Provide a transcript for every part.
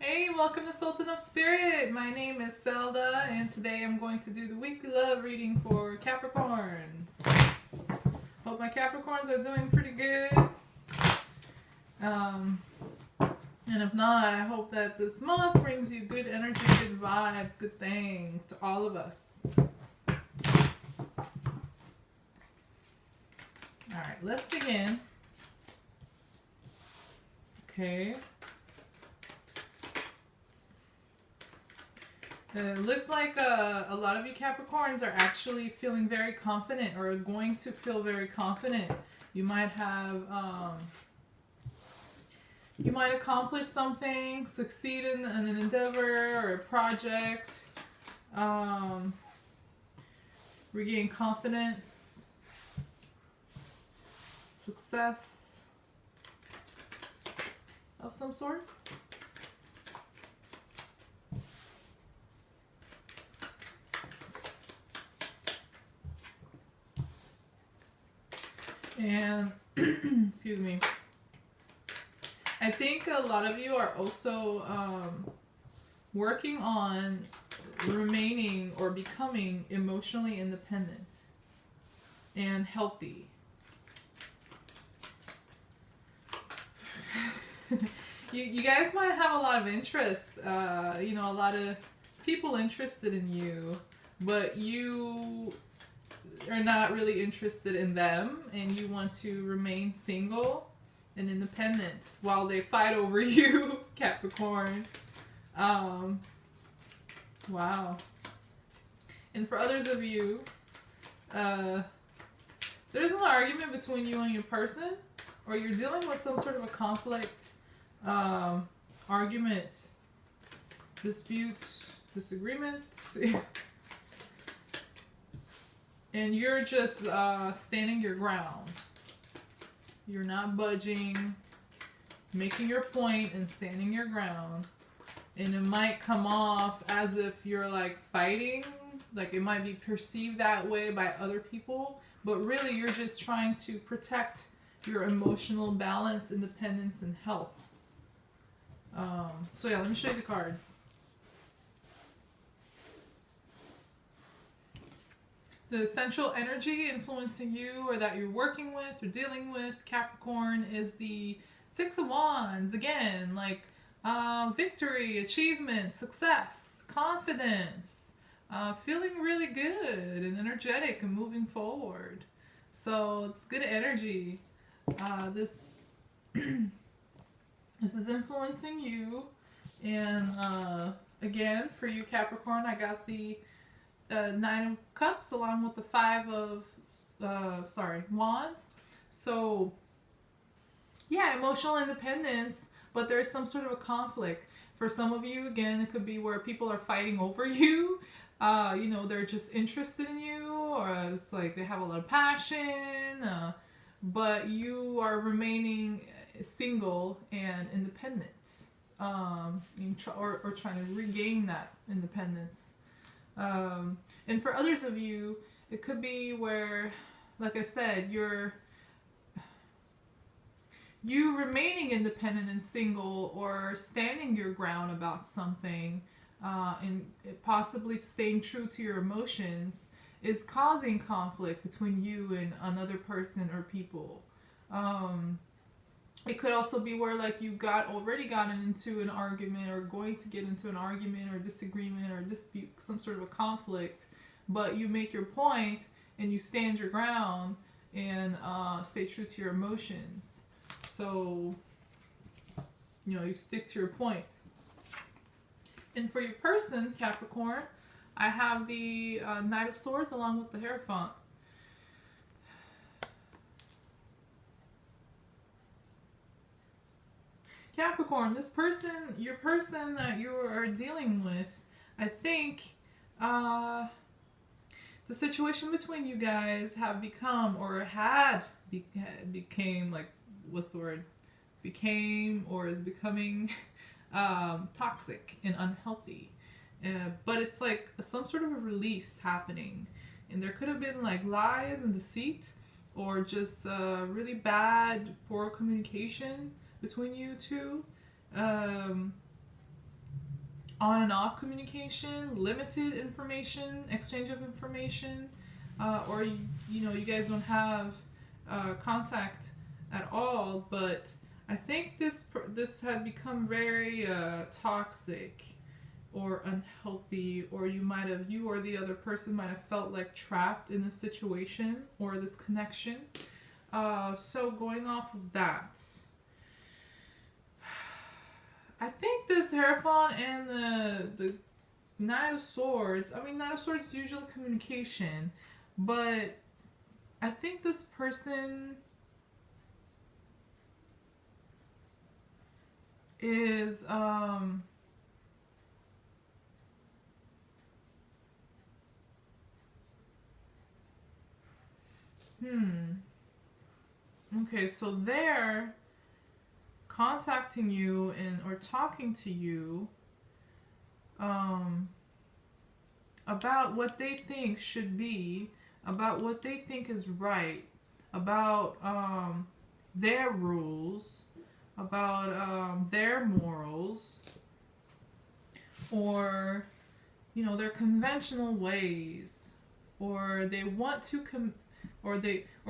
Hey, welcome to Sultan of Spirit. My name is Zelda, and today I'm going to do the weekly love reading for Capricorns. Hope my Capricorns are doing pretty good. Um, and if not, I hope that this month brings you good energy, good vibes, good things to all of us. Alright, let's begin. Okay. It looks like a lot of you Capricorns are actually feeling very confident or are going to feel very confident. You might have, you might accomplish something, succeed in an endeavor or a project, regain confidence, success of some sort. And, excuse me, I think a lot of you are also working on remaining or becoming emotionally independent and healthy. You guys might have a lot of interest, a lot of people interested in you, but you are not really interested in them, and you want to remain single and independent while they fight over you, Capricorn. Wow. And for others of you, there's an argument between you and your person, or you're dealing with some sort of a conflict, argument, dispute, disagreement. And you're just standing your ground. You're not budging, making your point and standing your ground. And it might come off as if you're like fighting, like it might be perceived that way by other people, but really you're just trying to protect your emotional balance, independence, and health. So yeah, let me show you the cards. The central energy influencing you or that you're working with or dealing with, Capricorn, is the Six of Wands. Again, like victory, achievement, success, confidence, feeling really good and energetic and moving forward. So it's good energy. This this is influencing you. And again, for you Capricorn, I got the Nine of Cups along with the Five of Wands. So yeah, emotional independence, but there's some sort of a conflict. For some of you, again, it could be where people are fighting over you. They're just interested in you, or it's like they have a lot of passion, but you are remaining single and independent, or trying to regain that independence. And for others of you, it could be where, like I said, you remaining independent and single or standing your ground about something, and possibly staying true to your emotions is causing conflict between you and another person or people. It could also be where like you already gotten into an argument or going to get into an argument or disagreement or dispute, some sort of a conflict, but you make your point and you stand your ground and stay true to your emotions. So, you stick to your point. And for your person, Capricorn, I have the Knight of Swords along with the Hierophant. Capricorn, your person that you are dealing with, I think the situation between you guys have become or became like, what's the word? Became or is becoming toxic and unhealthy. But it's like some sort of a release happening. And there could have been like lies and deceit or just really bad, poor communication between you two. on and off communication, limited information, exchange of information, or you guys don't have contact at all. But I think this had become very toxic or unhealthy, or you or the other person might have felt like trapped in this situation or this connection. So going off of that, I think this Hierophant and the Knight of Swords, Knight of Swords is usually communication, but I think this person is, okay, so they're contacting you or talking to you about what they think should be, about what they think is right, about their rules, about their morals, or their conventional ways, or they want to or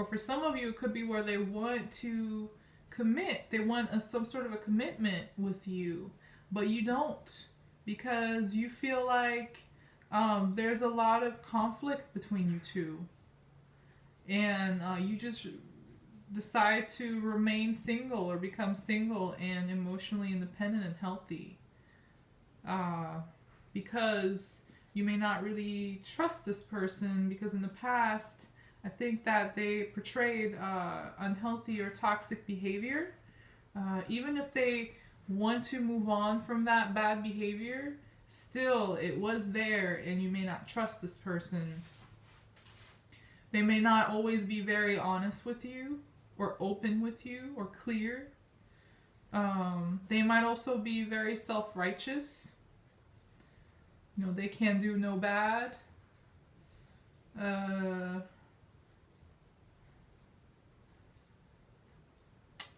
for some of you it could be where they want to commit. They want some sort of a commitment with you, but you don't, because you feel like there's a lot of conflict between you two, and you just decide to remain single or become single and emotionally independent and healthy, because you may not really trust this person, because in the past I think that they portrayed unhealthy or toxic behavior. Even if they want to move on from that bad behavior, still it was there, and you may not trust this person. They may not always be very honest with you, or open with you, or clear. They might also be very self-righteous. They can do no bad.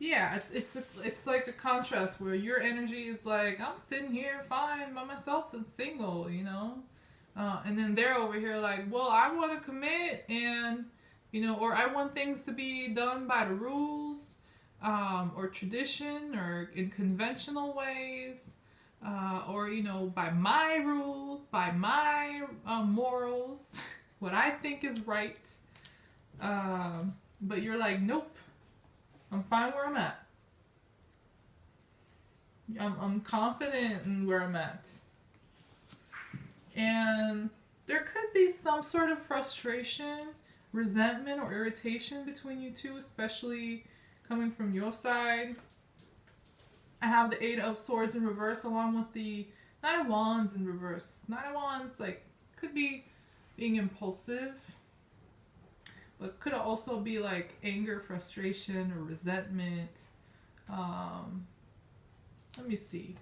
Yeah, it's like a contrast where your energy is like, I'm sitting here fine by myself and single, and then they're over here like, well, I want to commit, and or I want things to be done by the rules, or tradition, or in conventional ways, or by my rules, by my morals, what I think is right. But you're like, nope. I'm fine where I'm at. I'm confident in where I'm at. And there could be some sort of frustration, resentment, or irritation between you two, especially coming from your side. I have the Eight of Swords in reverse along with the Knight of Wands in reverse. Knight of Wands, could be being impulsive, but could also be like anger, frustration, or resentment. Let me see.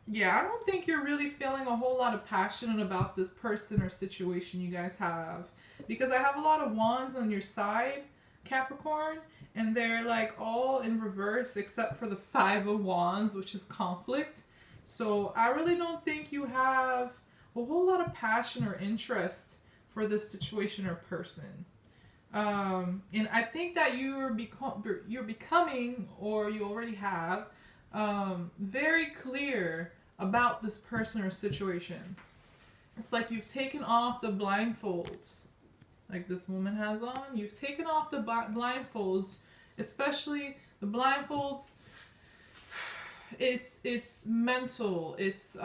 Yeah, I don't think you're really feeling a whole lot of passion about this person or situation you guys have, because I have a lot of wands on your side, Capricorn, and they're like all in reverse except for the Five of Wands, which is conflict. So I really don't think you have a whole lot of passion or interest for this situation or person. And I think that you're becoming, or you already have, very clear about this person or situation. It's like you've taken off the blindfolds, like this woman has on. You've taken off the blindfolds, especially the blindfolds. It's mental. It's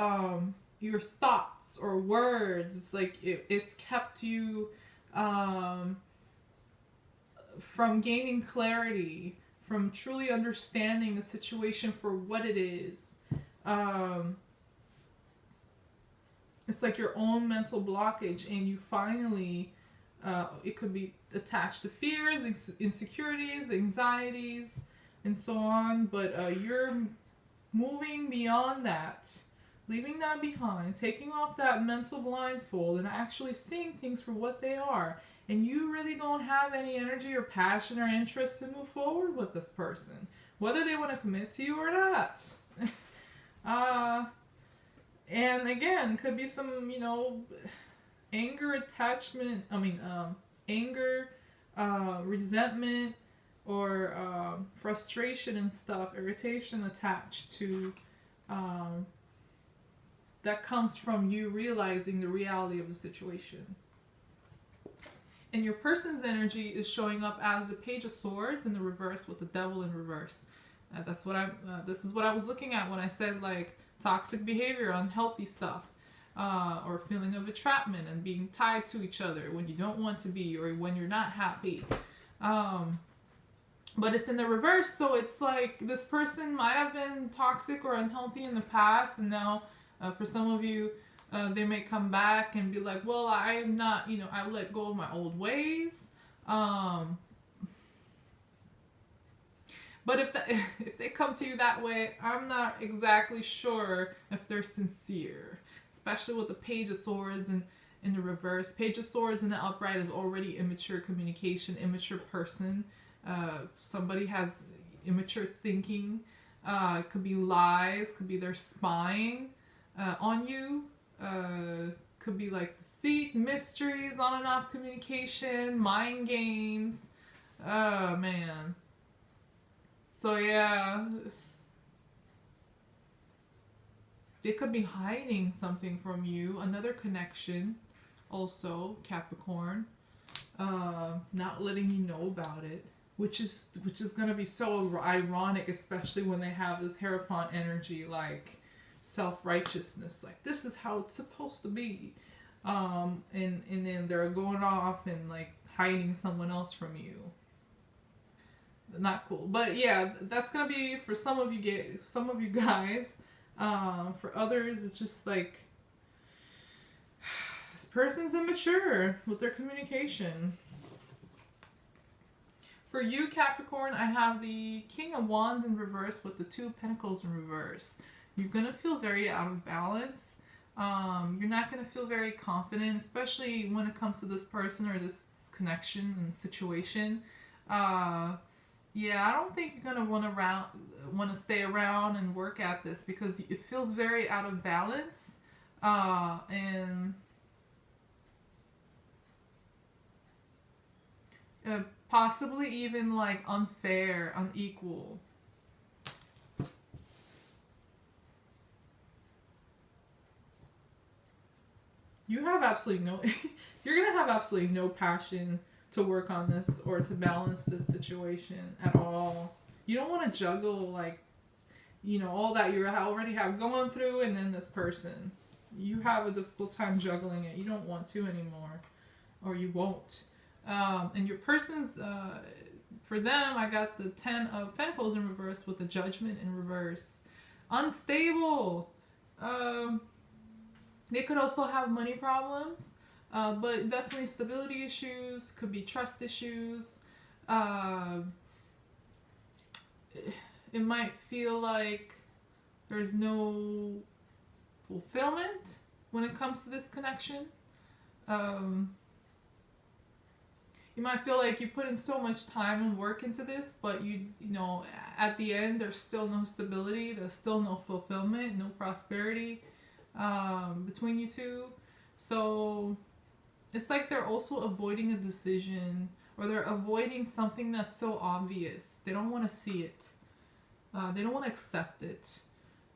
your thoughts or words. It's like it's kept you from gaining clarity, from truly understanding the situation for what it is. It's like your own mental blockage, and you finally, it could be attached to fears, insecurities, anxieties, and so on, but you're moving beyond that, leaving that behind, taking off that mental blindfold, and actually seeing things for what they are. And you really don't have any energy or passion or interest to move forward with this person, whether they want to commit to you or not. And again, could be some, you know, anger, attachment, anger, resentment, or frustration and stuff, irritation attached to that comes from you realizing the reality of the situation. And your person's energy is showing up as the Page of Swords in the reverse with the Devil in reverse. That's what this is what I was looking at when I said like toxic behavior, unhealthy stuff, or feeling of entrapment and being tied to each other when you don't want to be or when you're not happy. But it's in the reverse, so it's like this person might have been toxic or unhealthy in the past, and now for some of you, they may come back and be like, well, I'm not, you know, I let go of my old ways. But if they come to you that way, I'm not exactly sure if they're sincere, especially with the Page of Swords and in the reverse. Page of Swords in the upright is already immature communication, immature person. Somebody has immature thinking. It could be lies, could be they're spying on you. Could be like deceit, mysteries, on and off communication, mind games. Oh man. So yeah, they could be hiding something from you. Another connection, also Capricorn, not letting you know about it, which is gonna be so ironic, especially when they have this Hierophant energy, like self-righteousness, like this is how it's supposed to be, and then they're going off and like hiding someone else from you. Not cool. But yeah, that's gonna be for some of you guys. For others, it's just like this person's immature with their communication. For you, Capricorn, I have the King of Wands in reverse with the Two of Pentacles in reverse. You're gonna feel very out of balance. You're not gonna feel very confident, especially when it comes to this person or this connection and situation. Yeah, I don't think you're gonna want to stay around and work at this because it feels very out of balance, and possibly even like unfair, unequal. You have absolutely no. You're gonna have absolutely no passion to work on this or to balance this situation at all. You don't want to juggle, like, you know, all that you already have going through and then this person. You have a difficult time juggling it. You don't want to anymore, or you won't. And your person's, for them, I got the 10 of Pentacles in reverse with the Judgment in reverse. Unstable. They could also have money problems. But definitely stability issues, could be trust issues. It might feel like there's no fulfillment when it comes to this connection. You might feel like you put in so much time and work into this, but you know, at the end, there's still no stability, there's still no fulfillment, no prosperity between you two. So it's like they're also avoiding a decision, or they're avoiding something that's so obvious. They don't want to see it. They don't want to accept it.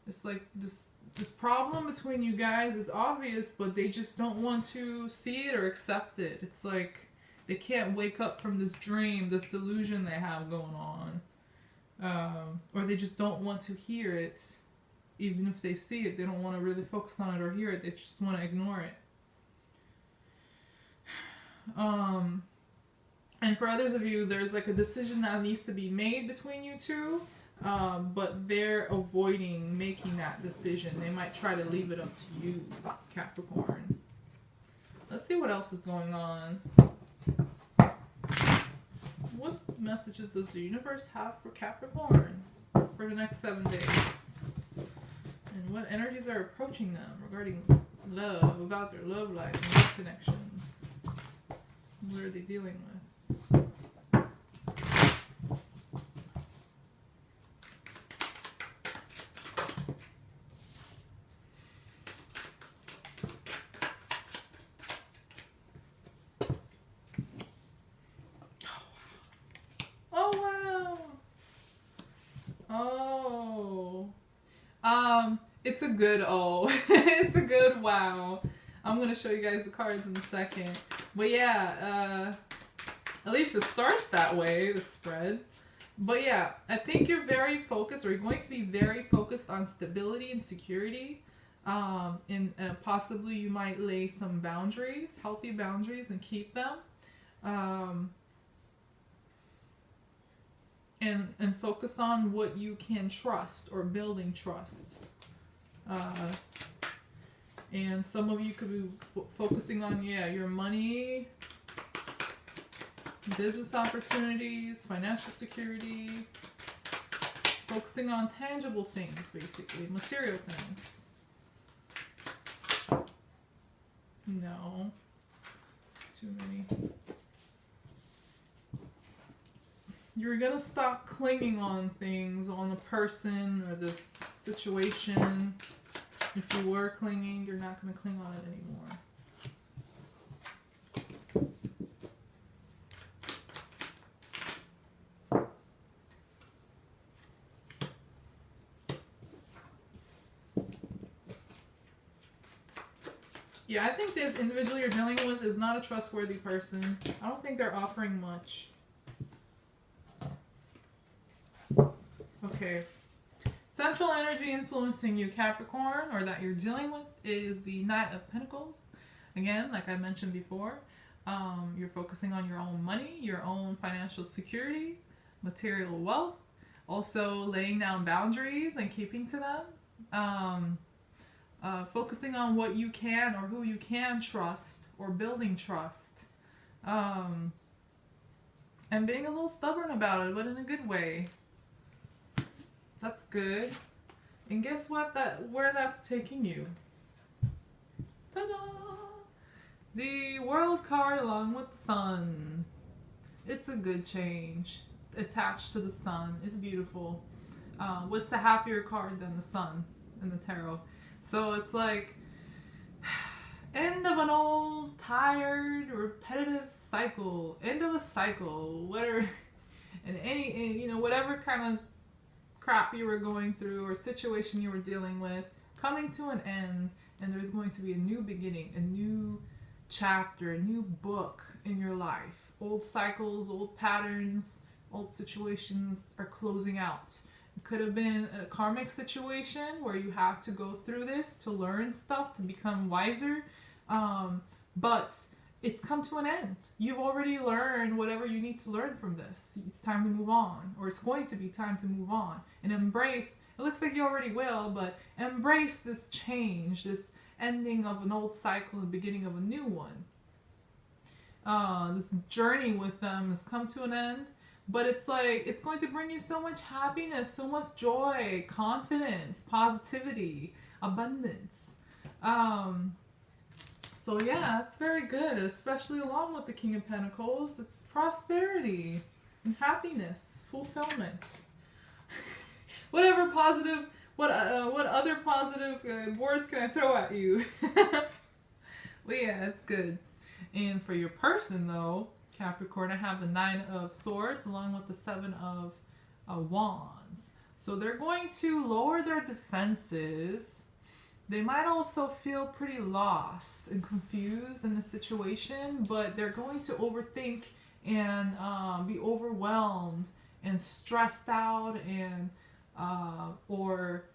It's like this problem between you guys is obvious, but they just don't want to see it or accept it. It's like they can't wake up from this dream, this delusion they have going on. Or they just don't want to hear it. Even if they see it, they don't want to really focus on it or hear it. They just want to ignore it. And for others of you, there's like a decision that needs to be made between you two, but they're avoiding making that decision. They might try to leave it up to you, Capricorn. Let's see what else is going on. What messages does the universe have for Capricorns for the next 7 days? And what energies are approaching them regarding love, about their love life and love connections? What are they dealing with? Oh. It's a good O. It's a good wow. I'm gonna show you guys the cards in a second. But yeah, at least it starts that way, the spread. But yeah, I think you're very focused, or you're going to be very focused on stability and security. And possibly you might lay some boundaries, healthy boundaries, and keep them. And focus on what you can trust, or building trust. And some of you could be focusing on, your money, business opportunities, financial security, focusing on tangible things, basically, material things. No, it's too many. You're gonna stop clinging on things, on a person or this situation. If you were clinging, you're not gonna cling on it anymore. Yeah, I think the individual you're dealing with is not a trustworthy person. I don't think they're offering much. Okay. Central energy influencing you, Capricorn, or that you're dealing with, is the Knight of Pentacles. Again, like I mentioned before, you're focusing on your own money, your own financial security, material wealth, also laying down boundaries and keeping to them. Focusing on what you can or who you can trust, or building trust. And being a little stubborn about it, but in a good way. That's good. And guess what? Where that's taking you. Ta-da! The World card along with the Sun. It's a good change. Attached to the Sun. It's beautiful. What's a happier card than the Sun in the tarot? So it's like end of an old, tired, repetitive cycle. End of a cycle. Whatever, and whatever kind of crap you were going through or situation you were dealing with, coming to an end, and there's going to be a new beginning, a new chapter, a new book in your life. Old cycles, old patterns, old situations are closing out. It could have been a karmic situation where you have to go through this to learn stuff, to become wiser, but it's come to an end. You've already learned whatever you need to learn from this. It's time to move on, or it's going to be time to move on. And embrace, it looks like you already will, but embrace this change, this ending of an old cycle and beginning of a new one. This journey with them has come to an end, but it's like, it's going to bring you so much happiness, so much joy, confidence, positivity, abundance. So yeah, it's very good, especially along with the King of Pentacles. It's prosperity and happiness, fulfillment. Whatever positive, what other positive words can I throw at you? Well, yeah, it's good. And for your person, though, Capricorn, I have the 9 of Swords along with the 7 of Wands. So they're going to lower their defenses. They might also feel pretty lost and confused in the situation, but they're going to overthink and be overwhelmed and stressed out and or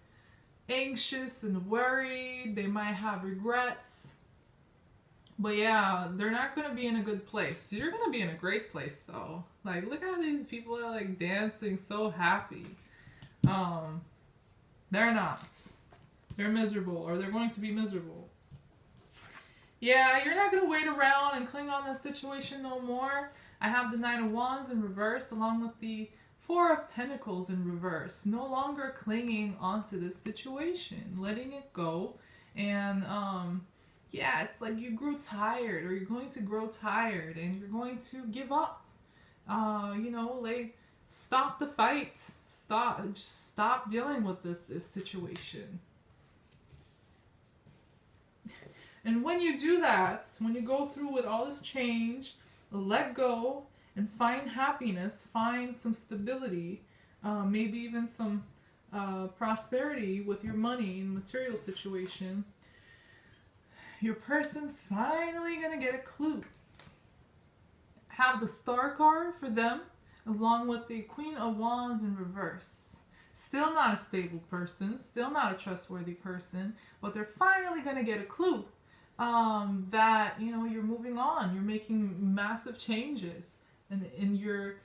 anxious and worried. They might have regrets. But yeah, they're not going to be in a good place. You're going to be in a great place, though. Like, look at these people that are like dancing so happy. They're not. They're miserable, or they're going to be miserable. Yeah, you're not going to wait around and cling on this situation no more. I have the 9 of Wands in reverse along with the 4 of Pentacles in reverse. No longer clinging onto this situation. Letting it go. And, yeah, it's like you grew tired, or you're going to grow tired, and you're going to give up. Like, stop the fight. Stop dealing with this situation. And when you do that, when you go through with all this change, let go and find happiness, find some stability, maybe even some prosperity with your money and material situation. Your person's finally going to get a clue. Have the Star card for them, along with the Queen of Wands in reverse. Still not a stable person, still not a trustworthy person, but they're finally going to get a clue that, you know, you're moving on, you're making massive changes, and you're,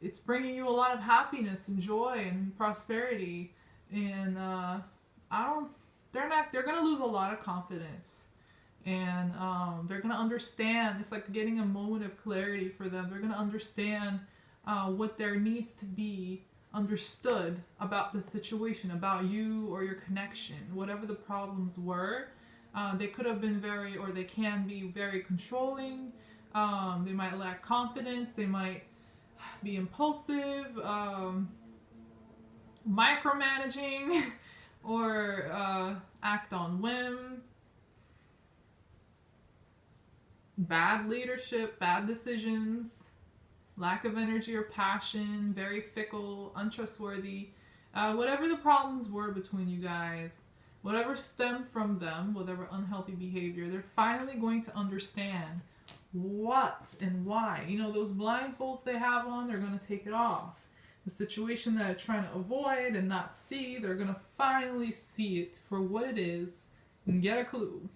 it's bringing you a lot of happiness and joy and prosperity, and they're going to lose a lot of confidence. And they're going to understand. It's like getting a moment of clarity for them. They're going to understand what there needs to be understood about the situation, about you or your connection. Whatever the problems were, they could have been or they can be very controlling. They might lack confidence. They might be impulsive, micromanaging, or act on whim. Bad leadership, bad decisions, lack of energy or passion, very fickle, untrustworthy. Whatever the problems were between you guys, whatever stemmed from them, whatever unhealthy behavior, they're finally going to understand what and why. You know, those blindfolds they have on, they're going to take it off. The situation that they're trying to avoid and not see, they're going to finally see it for what it is and get a clue.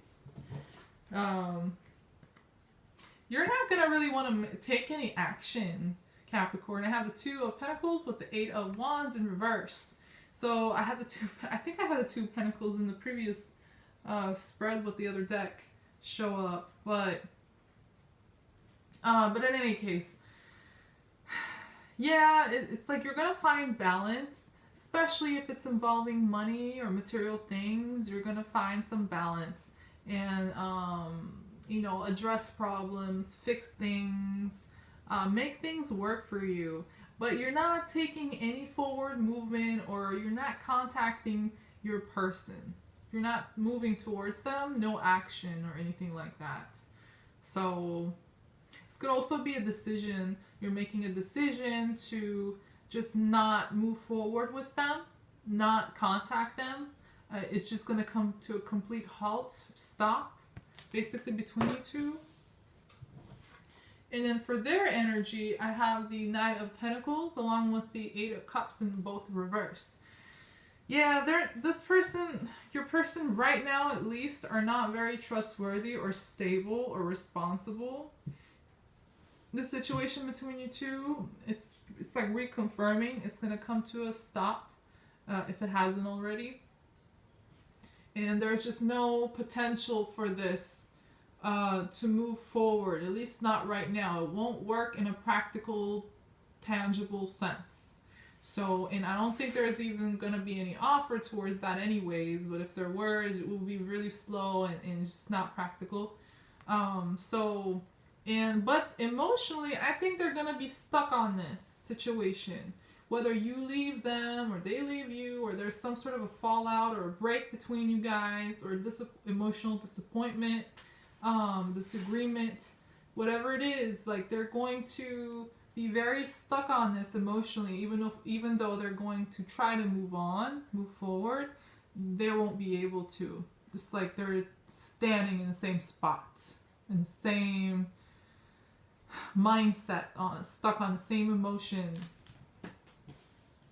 You're not going to really want to take any action, Capricorn. I have the Two of Pentacles with the Eight of Wands in reverse. So I think I had the Two of Pentacles in the previous spread with the other deck show up. But in any case, yeah, it's like you're going to find balance, especially if it's involving money or material things. You're going to find some balance and, you know, address problems, fix things, make things work for you. But you're not taking any forward movement, or you're not contacting your person. You're not moving towards them, no action or anything like that. So this could also be a decision. You're making a decision to just not move forward with them, not contact them. It's just going to come to a complete halt, stop, basically between you two. And then for their energy, I have the Knight of Pentacles along with the Eight of Cups in both reverse. Yeah, your person right now at least are not very trustworthy or stable or responsible. The situation between you two, it's like reconfirming. It's going to come to a stop if it hasn't already. And there's just no potential for this to move forward, at least not right now. It won't work in a practical, tangible sense. So, and I don't think there's even going to be any offer towards that anyways, but if there were, it will be really slow and it's just not practical. But emotionally, I think they're going to be stuck on this situation. Whether you leave them or they leave you, or there's some sort of a fallout or a break between you guys, or emotional disappointment, disagreement, whatever it is, like they're going to be very stuck on this emotionally, even though they're going to try to move forward, they won't be able to. It's like they're standing in the same spot, in the same mindset, stuck on the same emotion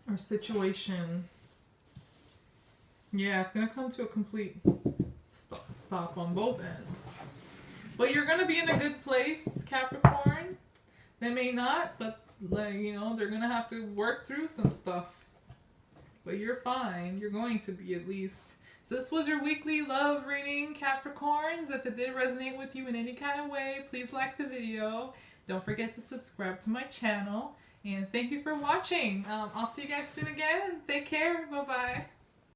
or situation. Yeah, it's gonna come to a complete stop on both ends. But you're gonna be in a good place, Capricorn. They may not, but like, you know, they're gonna have to work through some stuff. But you're fine. You're going to be, at least. So this was your weekly love reading, Capricorns. If it did resonate with you in any kind of way, please like the video. Don't forget to subscribe to my channel. And thank you for watching. I'll see you guys soon again. Take care. Bye-bye.